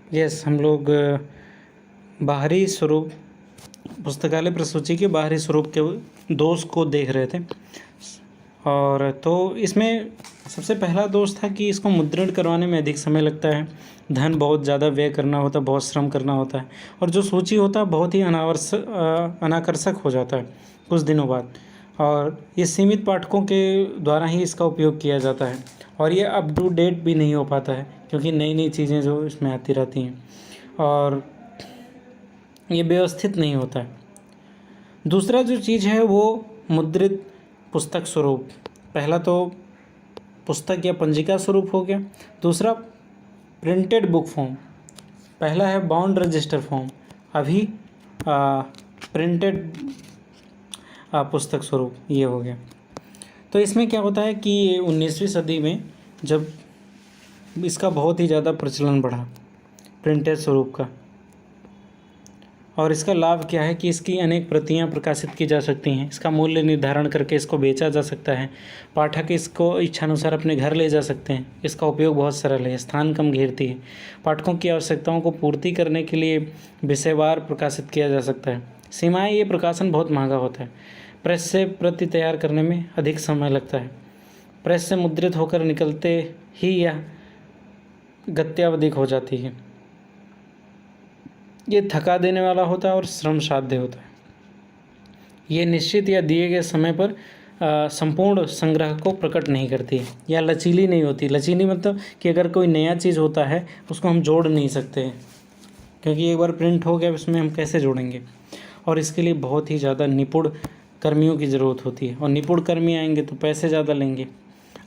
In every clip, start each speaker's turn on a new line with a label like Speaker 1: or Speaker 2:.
Speaker 1: Yes, हम लोग बाहरी स्वरूप, पुस्तकालय प्रसूची के बाहरी स्वरूप के दोष को देख रहे थे। और तो इसमें सबसे पहला दोष था कि इसको मुद्रण करवाने में अधिक समय लगता है, धन बहुत ज़्यादा व्यय करना होता है, बहुत श्रम करना होता है, और जो सूची होता है बहुत ही अनाकर्षक हो जाता है कुछ दिनों बाद। और ये सीमित पाठकों के द्वारा ही इसका उपयोग किया जाता है, और ये अप टू डेट भी नहीं हो पाता है क्योंकि नई नई चीज़ें जो इसमें आती रहती हैं, और ये व्यवस्थित नहीं होता है। दूसरा जो चीज़ है वो मुद्रित पुस्तक स्वरूप। पहला तो पुस्तक या पंजिका स्वरूप हो गया, दूसरा प्रिंटेड बुक फॉर्म। पहला है बाउंड रजिस्टर फॉर्म, अभी प्रिंटेड पुस्तक स्वरूप ये हो गया। तो इसमें क्या होता है कि 19वीं सदी में जब इसका बहुत ही ज़्यादा प्रचलन बढ़ा प्रिंटेड स्वरूप का, और इसका लाभ क्या है कि इसकी अनेक प्रतियां प्रकाशित की जा सकती हैं, इसका मूल्य निर्धारण करके इसको बेचा जा सकता है, पाठक इसको इच्छानुसार अपने घर ले जा सकते हैं, इसका उपयोग बहुत सरल है, स्थान कम घेरती है, पाठकों की आवश्यकताओं को पूर्ति करने के लिए विषयवार प्रकाशित किया जा सकता है। सीमाएँ, ये प्रकाशन बहुत महंगा होता है, प्रेस से प्रति तैयार करने में अधिक समय लगता है, प्रेस से मुद्रित होकर निकलते ही यह गत्यावधिक हो जाती है, ये थका देने वाला होता है और श्रम साध्य होता है। ये निश्चित या दिए गए समय पर संपूर्ण संग्रह को प्रकट नहीं करती है, या लचीली नहीं होती। लचीली मतलब कि अगर कोई नया चीज़ होता है उसको हम जोड़ नहीं सकते हैं, क्योंकि एक बार प्रिंट हो गया उसमें हम कैसे जोड़ेंगे, और इसके लिए बहुत ही ज़्यादा निपुण कर्मियों की ज़रूरत होती है, और निपुण कर्मी आएंगे तो पैसे ज़्यादा लेंगे।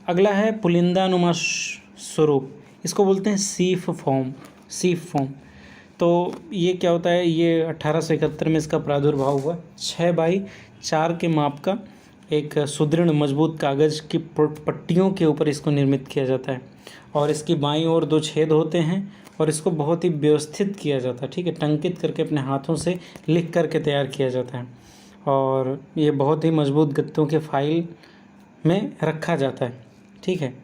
Speaker 1: अगला है पुलिंदानुमा स्वरूप, इसको बोलते हैं सीफ फॉर्म। तो ये क्या होता है, ये 1871 में इसका प्रादुर्भाव हुआ। 6x4 के माप का एक सुदृढ़ मजबूत कागज़ की पट्टियों के ऊपर इसको निर्मित किया जाता है, और इसकी बाईं ओर 2 छेद होते हैं, और इसको बहुत ही व्यवस्थित किया जाता है, ठीक है, टंकित करके अपने हाथों से लिख करके तैयार किया जाता है, और ये बहुत ही मजबूत गत्तों के फाइल में रखा जाता है, ठीक है।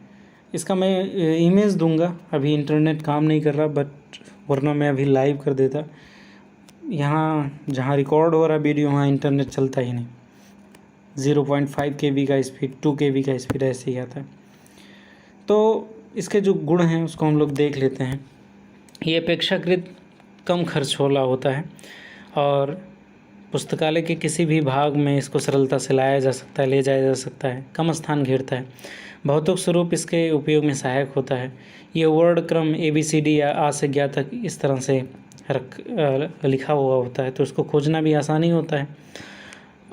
Speaker 1: इसका मैं इमेज दूंगा, अभी इंटरनेट काम नहीं कर रहा, बट वरना मैं अभी लाइव कर देता। यहाँ जहाँ रिकॉर्ड हो रहा वीडियो वहाँ इंटरनेट चलता ही नहीं, 0.5 KB का स्पीड, 2 KB का स्पीड ऐसे ही आता है। तो इसके जो गुण हैं उसको हम लोग देख लेते हैं। ये अपेक्षाकृत कम खर्च वाला होता है, और पुस्तकालय के किसी भी भाग में इसको सरलता से लाया जा सकता है, ले जाया जा सकता है, कम स्थान घेरता है। भौतिक स्वरूप इसके उपयोग में सहायक होता है। ये वर्ड क्रम ABCD या आ से ज्ञा तक इस तरह से लिखा हुआ होता है, तो उसको खोजना भी आसानी होता है,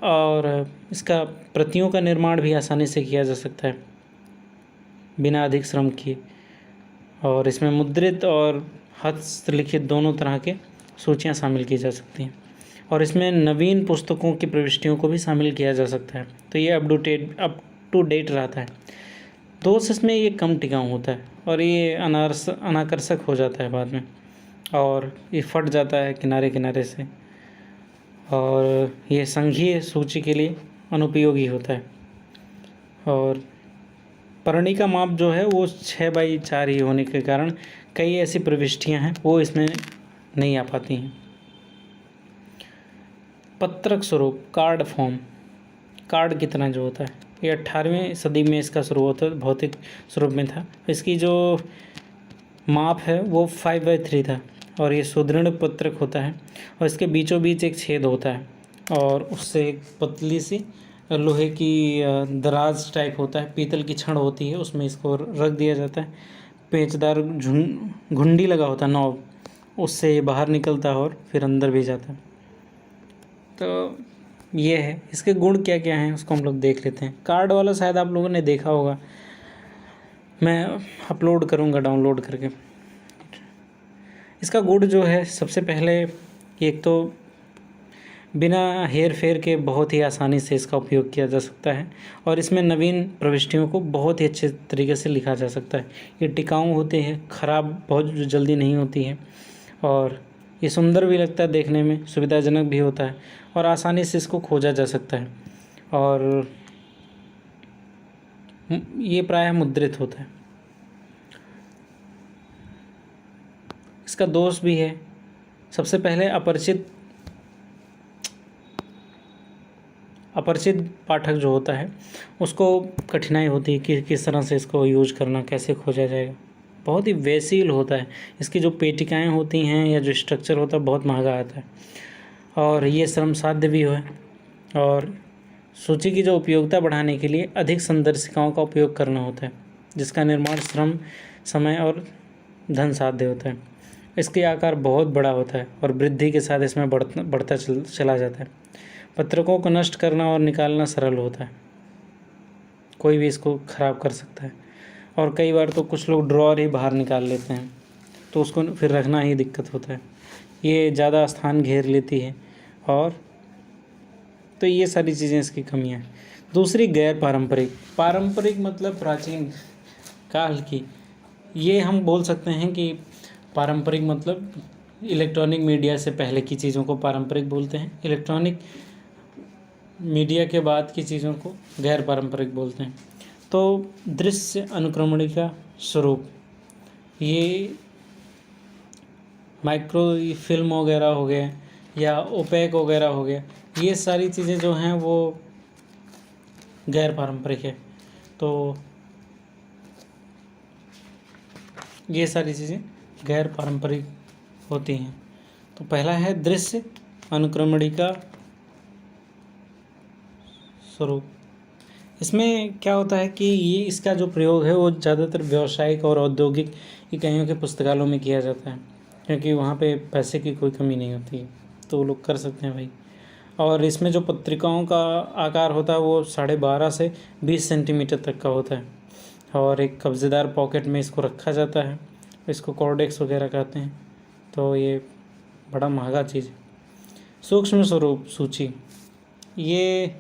Speaker 1: और इसका प्रतियों का निर्माण भी आसानी से किया जा सकता है बिना अधिक श्रम किए। और इसमें मुद्रित और हस्तलिखित दोनों तरह के सूचियाँ शामिल की जा सकती हैं, और इसमें नवीन पुस्तकों की प्रविष्टियों को भी शामिल किया जा सकता है। तो ये अप टू डेट रहता है। दोष इसमें ये कम टिकाऊ होता है, और ये अनाकर्षक हो जाता है बाद में, और ये फट जाता है किनारे किनारे से, और ये संघीय सूची के लिए अनुपयोगी होता है। और परणी का माप जो है वो 6x4 ही होने के कारण कई ऐसी प्रविष्टियां हैं वो इसमें नहीं आ पाती हैं। पत्रक स्वरूप, कार्ड फॉर्म, कार्ड की तरह जो होता है, ये 18वीं सदी में इसका शुरुआत भौतिक स्वरूप में था। इसकी जो माप है वो 5x3 था, और ये सुदृढ़ पत्रक होता है, और इसके बीचों बीच एक छेद होता है, और उससे एक पतली सी लोहे की दराज टाइप होता है, पीतल की छड़ होती है, उसमें इसको रख दिया जाता है, पेचदार घुंडी लगा होता है नॉब, उससे ये बाहर निकलता है और फिर अंदर भी जाता है। तो ये है, इसके गुण क्या क्या हैं उसको हम लोग देख लेते हैं। कार्ड वाला शायद आप लोगों ने देखा होगा, मैं अपलोड करूँगा डाउनलोड करके। इसका गुण जो है, सबसे पहले एक तो बिना हेर फेर के बहुत ही आसानी से इसका उपयोग किया जा सकता है, और इसमें नवीन प्रविष्टियों को बहुत ही अच्छे तरीके से लिखा जा सकता है। ये टिकाऊ होते हैं, ख़राब बहुत जल्दी नहीं होती है, और ये सुंदर भी लगता है देखने में, सुविधाजनक भी होता है, और आसानी से इसको खोजा जा सकता है, और ये प्रायः मुद्रित होता है। इसका दोष भी है। सबसे पहले अपरिचित पाठक जो होता है उसको कठिनाई होती है कि किस तरह से इसको यूज करना, कैसे खोजा जाएगा। बहुत ही व्ययशील होता है, इसकी जो पेटिकाएँ होती हैं या जो स्ट्रक्चर होता है बहुत महंगा आता है, और ये श्रम साध्य भी है। और सूची की जो उपयोगिता बढ़ाने के लिए अधिक संदर्शिकाओं का उपयोग करना होता है, जिसका निर्माण श्रम, समय और धन साध्य होता है। इसके आकार बहुत बड़ा होता है और वृद्धि के साथ इसमें बढ़ता चला जाता है। पत्रकों को नष्ट करना और निकालना सरल होता है, कोई भी इसको ख़राब कर सकता है। और कई बार तो कुछ लोग ड्रॉअर ही बाहर निकाल लेते हैं, तो उसको फिर रखना ही दिक्कत होता है। ये ज़्यादा स्थान घेर लेती है, और तो ये सारी चीज़ें इसकी कमियाँ हैं। दूसरी गैर पारंपरिक मतलब प्राचीन काल की। ये हम बोल सकते हैं कि पारंपरिक मतलब इलेक्ट्रॉनिक मीडिया से पहले की चीज़ों को पारंपरिक बोलते हैं, इलेक्ट्रॉनिक मीडिया के बाद की चीज़ों को गैर पारंपरिक बोलते हैं। तो दृश्य अनुक्रमणिका स्वरूप, ये माइक्रो फिल्म वगैरह हो गए या ओपेक वगैरह हो गया, ये सारी चीज़ें जो हैं वो गैर पारंपरिक है। तो ये सारी चीज़ें गैर पारंपरिक होती हैं। तो पहला है दृश्य अनुक्रमणिका स्वरूप। इसमें क्या होता है कि ये इसका जो प्रयोग है वो ज़्यादातर व्यावसायिक और औद्योगिक इकाइयों के पुस्तकालयों में किया जाता है, क्योंकि वहाँ पे पैसे की कोई कमी नहीं होती है, तो वो लोग कर सकते हैं भाई। और इसमें जो पत्रिकाओं का आकार होता है वो 12.5 से 20 सेंटीमीटर तक का होता है, और एक कब्जेदार पॉकेट में इसको रखा जाता है। इसको कॉर्डेक्स वगैरह कहते हैं। तो ये बड़ा महंगा चीज़ है। सूक्ष्म स्वरूप सूची, ये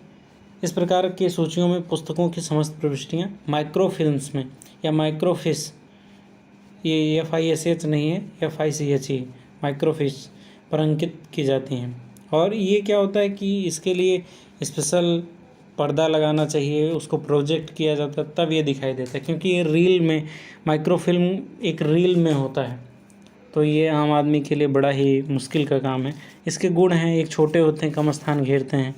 Speaker 1: इस प्रकार की सूचियों में पुस्तकों की समस्त प्रविष्टियाँ माइक्रोफिल्म्स में या माइक्रोफिश, ये FISH नहीं है, FICH, माइक्रोफिश पर अंकित की जाती हैं। और ये क्या होता है कि इसके लिए स्पेशल पर्दा लगाना चाहिए, उसको प्रोजेक्ट किया जाता है तब ये दिखाई देता है, क्योंकि ये रील में, माइक्रोफिल्म एक रील में होता है, तो ये आम आदमी के लिए बड़ा ही मुश्किल का काम है। इसके गुण हैं, एक छोटे होते हैं, कम स्थान घेरते हैं,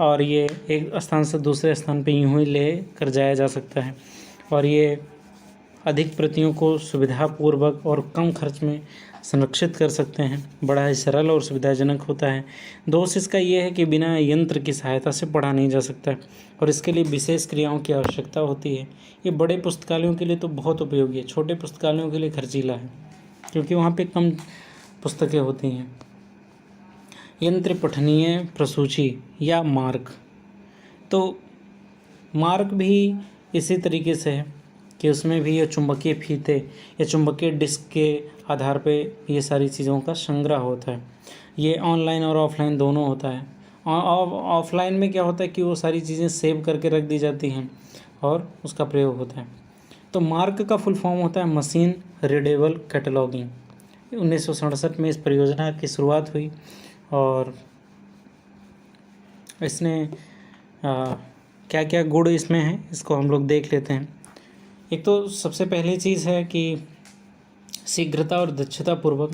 Speaker 1: और ये एक स्थान से दूसरे स्थान पे यूँ ही ले कर जाया जा सकता है, और ये अधिक प्रतियों को सुविधापूर्वक और कम खर्च में संरक्षित कर सकते हैं। बड़ा ही सरल और सुविधाजनक होता है। दोष इसका ये है कि बिना यंत्र की सहायता से पढ़ा नहीं जा सकता है, और इसके लिए विशेष क्रियाओं की आवश्यकता होती है। ये बड़े पुस्तकालयों के लिए तो बहुत उपयोगी है, छोटे पुस्तकालयों के लिए खर्चीला है, क्योंकि वहाँ पे कम पुस्तकें होती हैं। यंत्र पठनीय प्रसूची या मार्क, तो मार्क भी इसी तरीके से है कि उसमें भी ये चुंबकीय फीते या चुंबकीय डिस्क के आधार पे ये सारी चीज़ों का संग्रह होता है। ये ऑनलाइन और ऑफलाइन दोनों होता है। ऑफलाइन में क्या होता है कि वो सारी चीज़ें सेव करके रख दी जाती हैं और उसका प्रयोग होता है। तो मार्क का फुल फॉर्म होता है मशीन रीडेबल कैटलॉगिंग। 1967 में इस परियोजना की शुरुआत हुई, और इसने क्या क्या गुण इसमें हैं इसको हम लोग देख लेते हैं। एक तो सबसे पहली चीज़ है कि शीघ्रता और दक्षता पूर्वक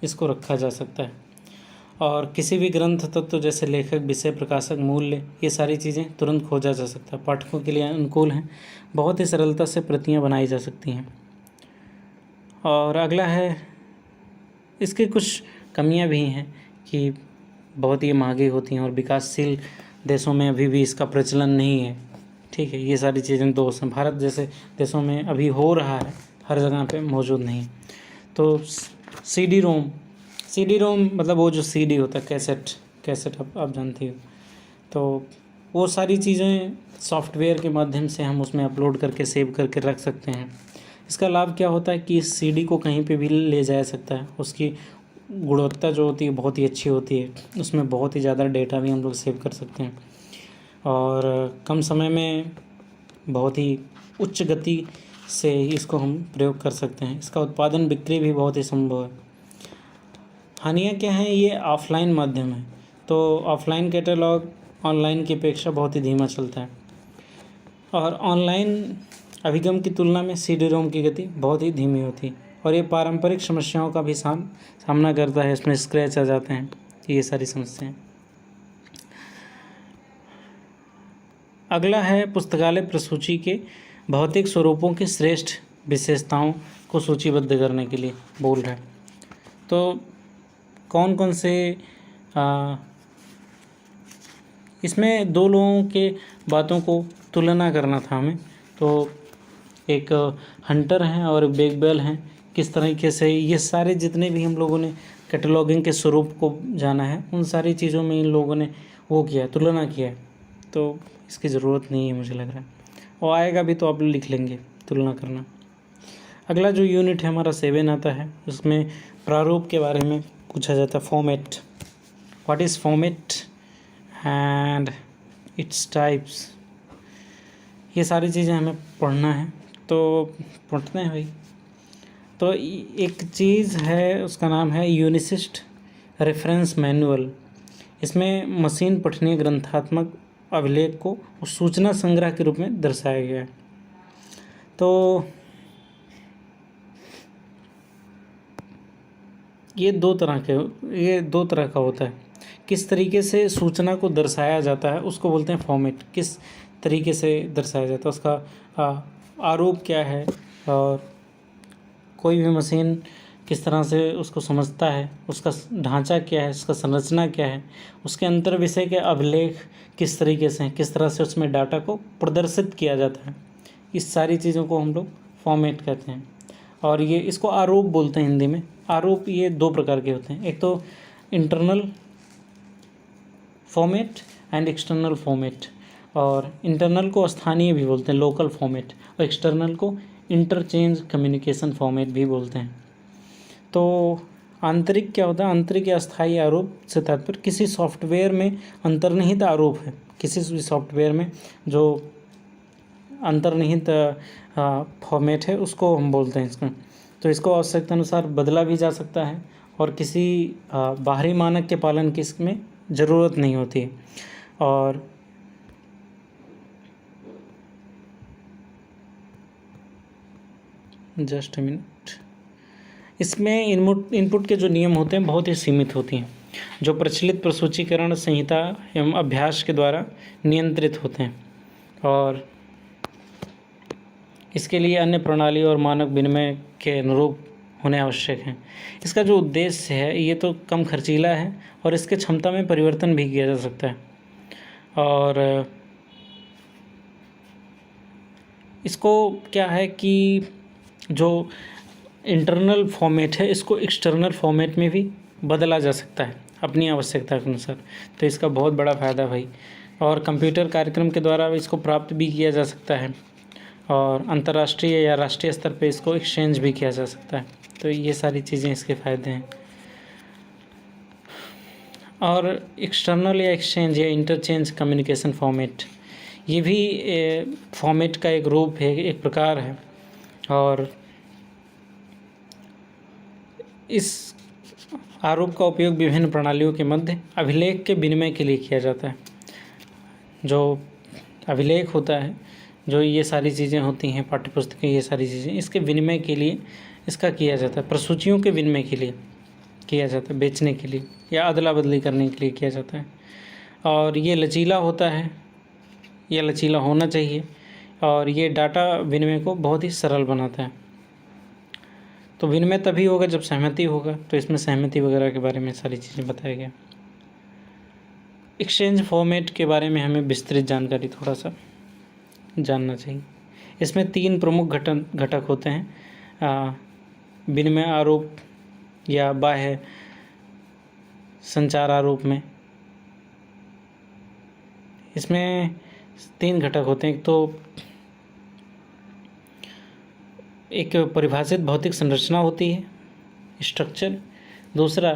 Speaker 1: इसको रखा जा सकता है, और किसी भी ग्रंथ तत्व जैसे लेखक, विषय, प्रकाशक, मूल्य, ये सारी चीज़ें तुरंत खोजा जा सकता है। पाठकों के लिए अनुकूल हैं, बहुत ही सरलता से प्रतियां बनाई जा सकती हैं। और अगला है, इसकी कुछ कमियां भी हैं कि बहुत ही महंगी होती हैं और विकासशील देशों में अभी भी इसका प्रचलन नहीं है। ठीक है, ये सारी चीज़ें दोष हैं। भारत जैसे देशों में अभी हो रहा है, हर जगह पे मौजूद नहीं। तो CD रोम मतलब वो जो CD होता है, कैसेट आप जानती हो, तो वो सारी चीज़ें सॉफ्टवेयर के माध्यम से हम उसमें अपलोड करके सेव करके रख सकते हैं। इसका लाभ क्या होता है कि इस CD को कहीं पे भी ले जाया सकता है। उसकी गुणवत्ता जो होती है बहुत ही अच्छी होती है, उसमें बहुत ही ज़्यादा डेटा भी हम लोग सेव कर सकते हैं, और कम समय में बहुत ही उच्च गति से इसको हम प्रयोग कर सकते हैं। इसका उत्पादन, बिक्री भी बहुत ही संभव है। हानियाँ क्या हैं? ये ऑफलाइन माध्यम है, तो ऑफलाइन कैटलॉग ऑनलाइन की अपेक्षा बहुत ही धीमा चलता है, और ऑनलाइन अभिगम की तुलना में CD रोम की गति बहुत ही धीमी होती है, और ये पारंपरिक समस्याओं का भी सामना करता है। इसमें स्क्रैच आ जाते हैं, ये सारी समस्याएं। अगला है पुस्तकालय प्रसूची के भौतिक स्वरूपों की श्रेष्ठ विशेषताओं को सूचीबद्ध करने के लिए बोल रहा है। तो कौन कौन से इसमें दो लोगों के बातों को तुलना करना था हमें। तो एक हंटर हैं और एक बेगबेल हैं, किस तरीके से ये सारे जितने भी हम लोगों ने कैटलॉगिंग के स्वरूप को जाना है, उन सारी चीज़ों में इन लोगों ने वो किया, तुलना किया है। तो इसकी ज़रूरत नहीं है मुझे लग रहा है, और आएगा भी तो आप लिख लेंगे तुलना करना। अगला जो यूनिट है हमारा 7 आता है, उसमें प्रारूप के बारे में पूछा जाता है। Format, what is format and its types, ये सारी चीज़ें हमें पढ़ना है। तो पढ़ते हैं भाई। तो एक चीज़ है, उसका नाम है यूनिसिस्ट रेफरेंस मैनुअल। इसमें मशीन पठनीय ग्रंथात्मक अभिलेख को सूचना संग्रह के रूप में दर्शाया गया है। तो ये दो तरह का होता है। किस तरीके से सूचना को दर्शाया जाता है उसको बोलते हैं फॉर्मेट। किस तरीके से दर्शाया जाता है, उसका आरूप क्या है, और कोई भी मशीन किस तरह से उसको समझता है, उसका ढांचा क्या है, उसका संरचना क्या है, उसके अंतर विषय के अभिलेख किस तरीके से हैं, किस तरह से उसमें डाटा को प्रदर्शित किया जाता है, इस सारी चीज़ों को हम लोग फॉर्मेट कहते हैं। और ये इसको आरोप बोलते हैं हिंदी में। आरोप ये दो प्रकार के होते हैं, एक तो internal format and external format. और इंटरनल को स्थानीय भी बोलते हैं, लोकल फॉर्मेट, और एक्सटर्नल को इंटरचेंज कम्युनिकेशन फॉर्मेट भी बोलते हैं। तो आंतरिक क्या होता है? आंतरिक या अस्थायी आरोप से तात्पर्य किसी सॉफ्टवेयर में अंतर्निहित आरोप है। किसी भी सॉफ्टवेयर में जो अंतर्निहित फॉर्मेट है उसको हम बोलते हैं इसको। तो इसको आवश्यकता अनुसार बदला भी जा सकता है, और किसी बाहरी मानक के पालन की इसमें ज़रूरत नहीं होती है। और जस्ट अ मिनट, इसमें इनपुट के जो नियम होते हैं बहुत ही सीमित होती हैं, जो प्रचलित प्रसूचीकरण संहिता एवं अभ्यास के द्वारा नियंत्रित होते हैं। और इसके लिए अन्य प्रणाली और मानक विनिमय के अनुरूप होने आवश्यक हैं। इसका जो उद्देश्य है ये तो कम खर्चीला है, और इसके क्षमता में परिवर्तन भी किया जा सकता है। और इसको क्या है कि जो इंटरनल फॉर्मेट है इसको एक्सटर्नल फॉर्मेट में भी बदला जा सकता है अपनी आवश्यकता के अनुसार। तो इसका बहुत बड़ा फ़ायदा भाई। और कंप्यूटर कार्यक्रम के द्वारा इसको प्राप्त भी किया जा सकता है, और अंतर्राष्ट्रीय या राष्ट्रीय स्तर पे इसको एक्सचेंज भी किया जा सकता है। तो ये सारी चीज़ें इसके फ़ायदे हैं। और एक्सटर्नल या एक्सचेंज या इंटरचेंज कम्युनिकेशन फॉर्मेट, ये भी फॉर्मेट का एक रूप है, एक प्रकार है। और इस आरोप का उपयोग विभिन्न प्रणालियों के मध्य अभिलेख के विनिमय के लिए किया जाता है। जो अभिलेख होता है, जो ये सारी चीज़ें होती हैं, पाठ्यपुस्तकें, ये सारी चीज़ें, इसके विनिमय के लिए इसका किया जाता है। प्रसूचियों के विनिमय के लिए किया जाता है, बेचने के लिए या अदला बदली करने के लिए किया जाता है। और ये लचीला होता है, ये लचीला होना चाहिए, और ये डाटा विनिमय को बहुत ही सरल बनाता है। तो विनिमय तभी होगा जब सहमति होगा। तो इसमें सहमति वगैरह के बारे में सारी चीज़ें बताया गया। एक्सचेंज फॉर्मेट के बारे में हमें विस्तृत जानकारी थोड़ा सा जानना चाहिए। इसमें 3 प्रमुख घटक होते हैं। विनिमय आरोप या बाह्य संचार आरोप में इसमें 3 घटक होते हैं। एक तो एक परिभाषित भौतिक संरचना होती है, स्ट्रक्चर, दूसरा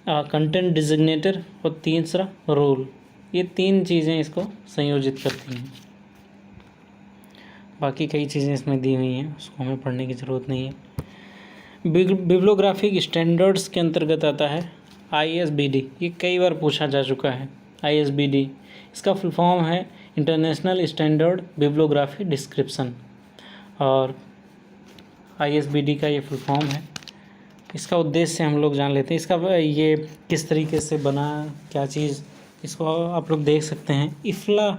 Speaker 1: कंटेंट डिजिग्नेटर, और तीसरा रोल। ये 3 चीज़ें इसको संयोजित करती हैं। बाकी कई चीज़ें इसमें दी हुई हैं, उसको हमें पढ़ने की ज़रूरत नहीं है। बिब्लियोग्राफिक स्टैंडर्ड्स के अंतर्गत आता है ISBD। ये कई बार पूछा जा चुका है। ISBD इसका फुल फॉर्म है इंटरनेशनल स्टैंडर्ड बिब्लियोग्राफी डिस्क्रिप्शन, और ISBD का ये फुल फॉर्म है। इसका उद्देश्य हम लोग जान लेते हैं। इसका ये किस तरीके से बना, क्या चीज़, इसको आप लोग देख सकते हैं। इफ्ला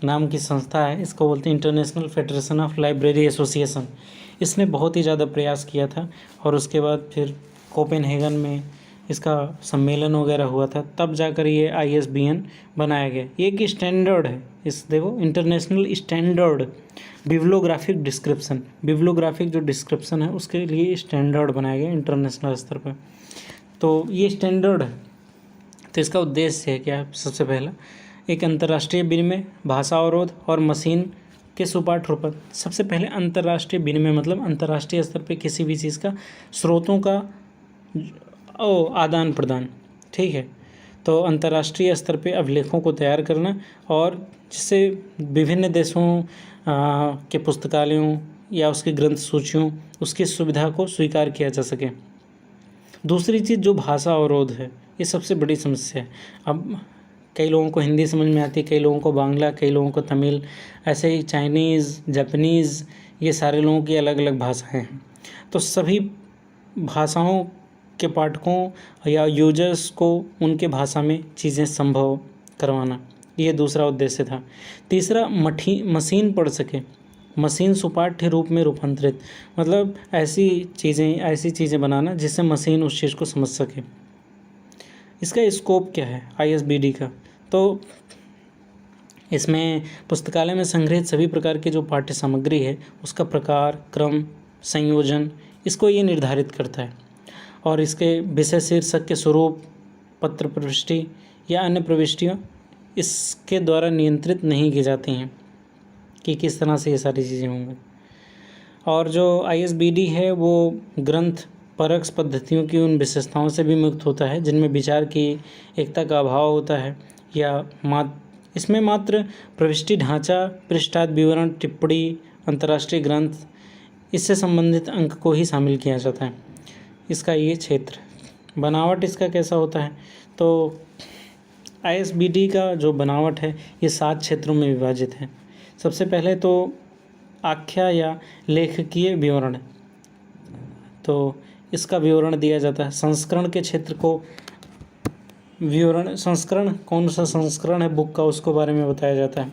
Speaker 1: नाम की संस्था है, इसको बोलते हैं international federation of library association. इसने बहुत ही ज़्यादा प्रयास किया था और उसके बाद फिर कोपेनहेगन में इसका सम्मेलन वगैरह हुआ था, तब जाकर ये ISBN बनाया गया। ये एक स्टैंडर्ड है, इस देखो international standard bibliographic description, bibliographic जो डिस्क्रिप्शन है उसके लिए स्टैंडर्ड बनाया गया इंटरनेशनल स्तर पर। तो ये स्टैंडर्ड है, तो इसका उद्देश्य है क्या? सबसे पहला एक अंतर्राष्ट्रीय विनिमय, भाषा अवरोध और मशीन के सुपाठ रूप। सबसे पहले अंतर्राष्ट्रीय विनिमय मतलब अंतर्राष्ट्रीय स्तर पे किसी भी चीज़ का स्रोतों का आदान प्रदान, ठीक है। तो अंतर्राष्ट्रीय स्तर पे अभिलेखों को तैयार करना और जिससे विभिन्न देशों के पुस्तकालयों या उसकी ग्रंथ सूचियों उसकी सुविधा को स्वीकार किया जा सके। दूसरी चीज़ जो भाषा अवरोध है, ये सबसे बड़ी समस्या है। अब कई लोगों को हिंदी समझ में आती है, कई लोगों को बांग्ला, कई लोगों को तमिल, ऐसे ही चाइनीज़, जापानीज़, ये सारे लोगों की अलग अलग भाषाएं हैं। तो सभी भाषाओं के पाठकों या यूजर्स को उनके भाषा में चीज़ें संभव करवाना, ये दूसरा उद्देश्य था। तीसरा मशीन पढ़ सके, मशीन सुपाठ्य रूप में रूपांतरित, मतलब ऐसी चीज़ें बनाना जिससे मशीन उस चीज़ को समझ सके। इसका स्कोप क्या है ISBD का? तो इसमें पुस्तकालय में संग्रहित सभी प्रकार की जो पाठ्य सामग्री है उसका प्रकार, क्रम, संयोजन, इसको ये निर्धारित करता है और इसके विषय शीर्षक के स्वरूप, पत्र प्रविष्टि या अन्य प्रविष्टियाँ इसके द्वारा नियंत्रित नहीं की जाती हैं कि किस तरह से ये सारी चीज़ें होंगी। और जो ISBD है वो ग्रंथ परख पद्धतियों की उन विशेषताओं से भी मुक्त होता है जिनमें विचार की एकता का अभाव होता है या इसमें मात्र प्रविष्टि ढांचा, पृष्ठाद विवरण, टिप्पणी, अंतर्राष्ट्रीय ग्रंथ, इससे संबंधित अंक को ही शामिल किया जाता है। इसका ये क्षेत्र, बनावट इसका कैसा होता है? तो ISBD का जो बनावट है ये 7 क्षेत्रों में विभाजित है। सबसे पहले तो आख्या या लेखकीय विवरण, तो इसका विवरण दिया जाता है। संस्करण के क्षेत्र को विवरण, संस्करण कौन सा संस्करण है बुक का उसको बारे में बताया जाता है।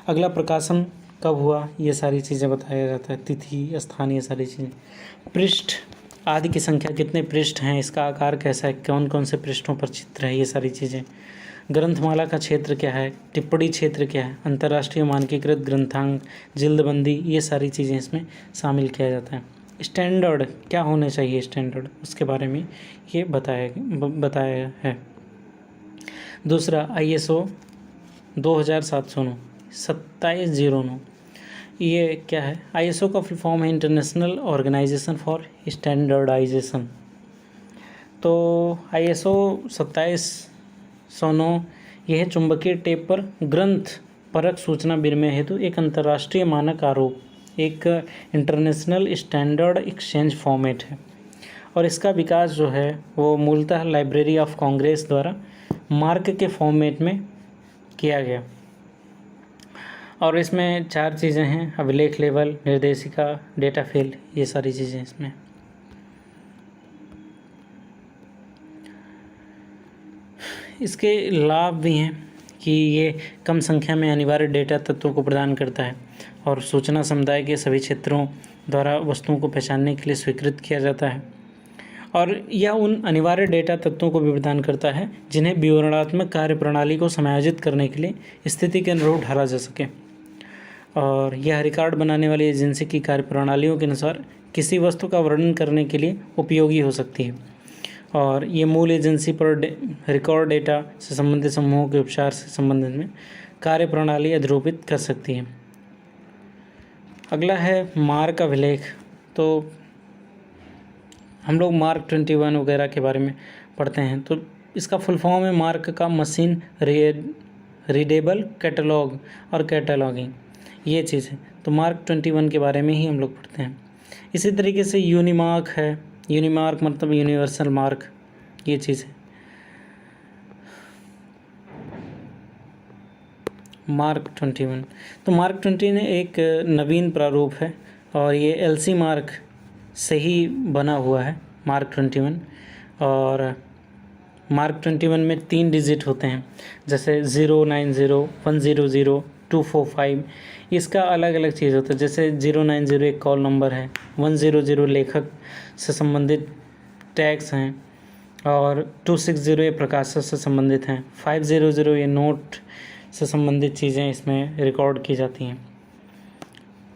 Speaker 1: अगला प्रकाशन कब हुआ, ये सारी चीज़ें बताया जाता है। तिथि, स्थान, ये सारी चीज़ें। पृष्ठ आदि की संख्या, कितने पृष्ठ हैं, इसका आकार कैसा है, कौन कौन से पृष्ठों पर चित्र है, ये सारी चीज़ें। ग्रंथमाला का क्षेत्र क्या है, टिप्पणी क्षेत्र क्या है, अंतर्राष्ट्रीय मानकीकृत ग्रंथांक, जिल्दबंदी, ये सारी चीज़ें इसमें शामिल किया जाता है। स्टैंडर्ड क्या होने चाहिए, स्टैंडर्ड उसके बारे में ये बताया है। दूसरा ISO 2709 2709, ये क्या है? ISO का फुल फॉर्म है इंटरनेशनल ऑर्गेनाइजेशन फॉर स्टैंडर्डाइजेशन। तो ISO 2709 यह है चुंबकीय टेप पर ग्रंथ परख सूचना विनिमय हेतु एक अंतर्राष्ट्रीय मानक आरोप, एक इंटरनेशनल स्टैंडर्ड एक्सचेंज फॉर्मेट है। और इसका विकास जो है वो मूलतः लाइब्रेरी ऑफ कांग्रेस द्वारा मार्क के फॉर्मेट में किया गया। और इसमें 4 चीज़ें हैं, अभिलेख लेवल, निर्देशिका, डेटा फील्ड, ये सारी चीज़ें इसमें। इसके लाभ भी हैं कि ये कम संख्या में अनिवार्य डेटा तत्वों को प्रदान करता है और सूचना समुदाय के सभी क्षेत्रों द्वारा वस्तुओं को पहचानने के लिए स्वीकृत किया जाता है। और यह उन अनिवार्य डेटा तत्वों को भी प्रदान करता है जिन्हें विवरणात्मक कार्यप्रणाली को समायोजित करने के लिए स्थिति के अनुरूप ढाला जा सके। और यह रिकॉर्ड बनाने वाली एजेंसी की कार्यप्रणालियों के अनुसार किसी वस्तु का वर्णन करने के लिए उपयोगी हो सकती है। और ये मूल एजेंसी पर रिकॉर्ड डेटा से संबंधित समूहों के उपचार से संबंधित में कार्यप्रणाली अधिरूपित कर सकती है। अगला है मार्क अभिलेख। तो हम लोग मार्क 21 वगैरह के बारे में पढ़ते हैं, तो इसका फुल फॉर्म है मार्क का मशीन रीडेबल कैटलॉग और कैटलॉगिंग, ये चीज़ है। तो मार्क 21 के बारे में ही हम लोग पढ़ते हैं। इसी तरीके से यूनिमार्क है, यूनिमार्क मतलब यूनिवर्सल मार्क, ये चीज़ है। मार्क 21, तो मार्क 20 एक नवीन प्रारूप है और ये LC मार्क से ही बना हुआ है मार्क 21। और मार्क 21 में 3 डिजिट होते हैं, जैसे 090, 100, 245। इसका अलग अलग चीज़ होता है। जैसे 090 एक कॉल नंबर है, 100 लेखक से संबंधित टैग्स हैं, और 260 ये प्रकाशक से संबंधित हैं, 500 ये नोट से संबंधित चीज़ें इसमें रिकॉर्ड की जाती हैं।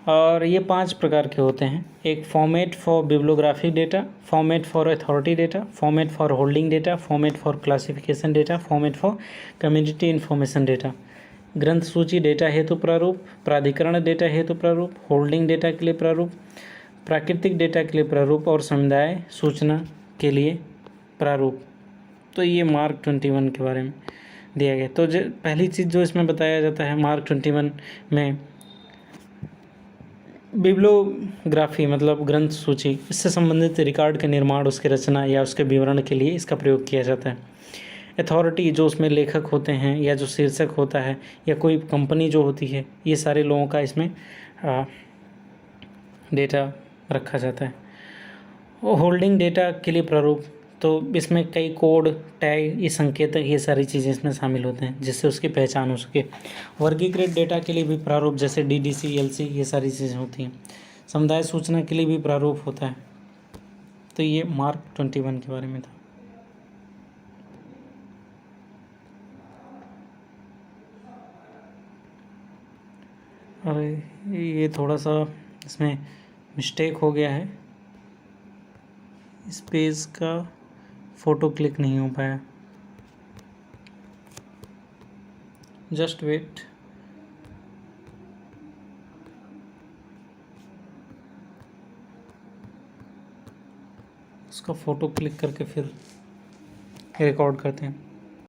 Speaker 1: और ये 5 प्रकार के होते हैं। एक format for bibliographic data, format for authority data, format for holding data, format for classification data, format for community information data. ग्रंथ सूची डेटा हेतु प्रारूप, प्राधिकरण डेटा हेतु प्रारूप, होल्डिंग डेटा के लिए प्रारूप, प्राकृतिक डेटा के लिए प्रारूप और समुदाय सूचना के लिए प्रारूप। तो ये मार्क 21 के बारे में दिया गया। तो पहली चीज़ जो इसमें बताया जाता है मार्क 21 में, बिब्लियोग्राफी मतलब ग्रंथ सूची, इससे संबंधित रिकॉर्ड के निर्माण, उसके रचना या उसके विवरण के लिए इसका प्रयोग किया जाता है। अथॉरिटी, जो उसमें लेखक होते हैं या जो शीर्षक होता है या कोई कंपनी जो होती है, ये सारे लोगों का इसमें डेटा रखा जाता है। और होल्डिंग डेटा के लिए प्रारूप, तो इसमें कई कोड, टैग, ये संकेतक, ये सारी चीज़ें इसमें शामिल होते हैं जिससे उसकी पहचान हो सके। वर्गीकृत डेटा के लिए भी प्रारूप, जैसे DDC, LC, ये सारी चीज़ें होती हैं। समुदाय सूचना के लिए भी प्रारूप होता है। तो ये मार्क 21 के बारे में था। और ये थोड़ा सा इसमें मिस्टेक हो गया है, इस पेज का फ़ोटो क्लिक नहीं हो पाया। Just wait. उसका फ़ोटो क्लिक करके फिर रिकॉर्ड करते हैं।